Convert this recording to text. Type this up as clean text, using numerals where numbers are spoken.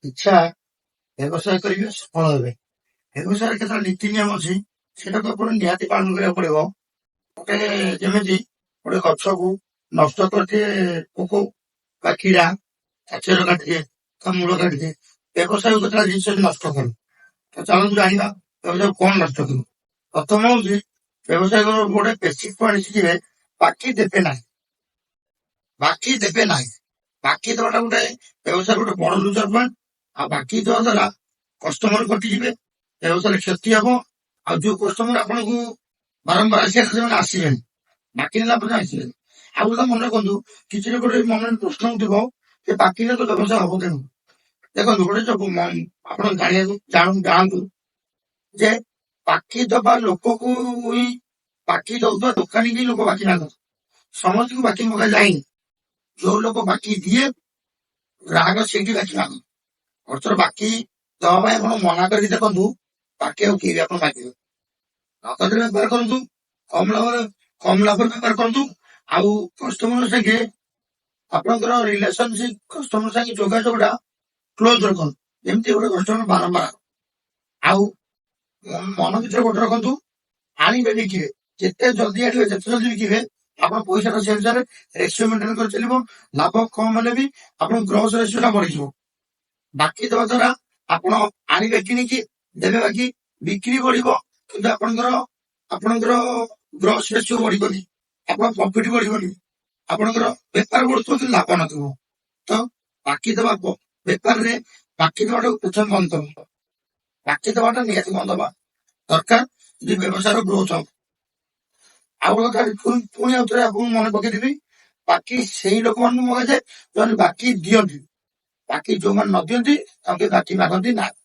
ଇଚ୍ଛା ବ୍ୟବସାୟ କରିବେ, ସଫଳ ହେବେ। ବ୍ୟବସାୟରେ କେତେଟା ନୀତି ନିୟମ ଅଛି, ସେଟାକୁ ଆପଣ ନିହାତି ପାଳନ କରିବାକୁ ପଡିବ। ଗୋଟେ ଯେମିତି ଗୋଟେ ଗଛକୁ ନଷ୍ଟ କରିଦିଏ ପୋକ ବା କିଡା, ତା ଚେର କାଟିଦିଏ, ତା ମୂଳ କାଟିଦିଏ। ବ୍ୟବସାୟ କେତେଟା ଜିନିଷ ନଷ୍ଟ କରେ। ତ ଚାଲନ୍ତୁ ଜାଣିବା ବ୍ୟବସାୟ କଣ ନଷ୍ଟ କରିବ। ପ୍ରଥମ ହଉଛି ବ୍ୟବସାୟ ଗୋଟେ ବେସିକ୍ ପଏଣ୍ଟ ଶିଖିବେ, ବାକି ଦେବେ ନାହିଁ। ବାକି ଦେବେ ନାହିଁ। ବାକି ଦେବାଟା ଗୋଟେ ବ୍ୟବସାୟ ଗୋଟେ ବଡ ଲୁଜର ପଏଣ୍ଟ। ଆଉ ବାକି ଦେବା ଦ୍ୱାରା କଷ୍ଟମର କଟିଯିବେ, ବ୍ୟବସାୟରେ କ୍ଷତି ହବ। ଆଉ ଯୋଉ କଷ୍ଟମର ଆପଣଙ୍କୁ ବାରମ୍ବାର ଆସିବା କଥା ସେମାନେ ଆସିବେନି, ବାକି ନେଲା ପରେ ଆସିବେନି। ଆଉ ଗୋଟେ ମନେ ରଖନ୍ତୁ, କିଛି ଗୋଟେ ମନରେ ପ୍ରଶ୍ନ ଥିବ ଯେ ବାକି ନେଲେ ତ ବ୍ୟବସାୟ ହବ କେମିତି। ଦେଖନ୍ତୁ ଗୋଟେ ଆପଣ ଜାଣନ୍ତୁ ଯେ ବାକି ଦବା ଲୋକକୁ ହିଁ ବାକି ଦଉଥିବା ଦୋକାନୀ କି ଲୋକ ବାକି ମାଗନ୍ତି, ସମସ୍ତଙ୍କୁ ବାକି ମଗା ଯାଇନି। ଯୋଉ ଲୋକ ବାକି ଦିଏ ଗ୍ରାହକ ସେଇଠି ବାକି ମାଗନ୍ତି। ଅର୍ଥର ବାକି ଦବା ପାଇଁ ଆପଣ ମନା କରିକି ଦେଖନ୍ତୁ, ବାକି ଆଉ କେହି ବି ଆପଣ ମାଗିବେ। ନଗଦରେ ବେପାର କରନ୍ତୁ, କମ ଲାଭରେ ବେପାର କରନ୍ତୁ। ଆଉ କଷ୍ଟମର ସାଙ୍ଗେ ଆପଣଙ୍କର ରିଲେସନସିପ, କଷ୍ଟମର ସାଙ୍ଗେ ଯୋଗାଯୋଗଟା କ୍ଲୋଜ ରଖନ୍ତୁ, ଯେମିତି ଗୋଟେ କଷ୍ଟମର ବାରମ୍ବାର। ଆଉ ମନ ଭିତରେ ଗୋଟେ ରଖନ୍ତୁ, ଆଣିବେ ବିକିବେ, ଯେତେ ଜଲ୍ଦି ଆଣିବେ ଯେତେ ଜଲ୍ଦି ବିକିବେ ଆପଣ ପଇସାଟା ସେ ଅନୁସାରେ ରେସିଓ ମେଣ୍ଟେନ କରି ଚାଲିବ। ଲାଭ କମ ହେଲେ ବି ଆପଣଙ୍କ ଗ୍ରସ୍ ରେସିଓଟା ବଢିଯିବ। ବାକି ଦେବା ଦ୍ୱାରା ଆପଣ ଆଣିବେ କିଣିକି ଦେବେ ବାକି, ବିକ୍ରି ବଢିବ, କିନ୍ତୁ ଆପଣଙ୍କର ଗ୍ରସ୍ ରେସିଓ ବଢିବନି, ଆପଣଙ୍କ ପ୍ରଫିଟ ବଢିବନି। ଆପଣଙ୍କର ବେପାର ବଢୁଥିବ କିନ୍ତୁ ଲାଭ ନଥିବ। ତ ବାକି ଦେବା ବେପାରରେ ବାକି ଦେବାଟାକୁ ପ୍ରଥମେ ବନ୍ଦ କରନ୍ତୁ। ବାକି ଦେବାଟା ନିହାତି ବନ୍ଦ ହବା ଦରକାର ଯଦି ବ୍ୟବସାୟର ଗ୍ରୋଥ ହବ। ଆଉ ଗୋଟେ କଥା ପୁଣି ଆଉ ଥରେ ଆପଣଙ୍କୁ ମନେ ପକେଇଦେବି, ବାକି ସେଇ ଲୋକମାନଙ୍କୁ ମଗାଯାଏ ଯୋଉମାନେ ବାକି ଦିଅନ୍ତି। ବାକି ଯୋଉମାନେ ନ ଦିଅନ୍ତି ତାଙ୍କୁ ବାକି ମାଗନ୍ତି ନାହିଁ।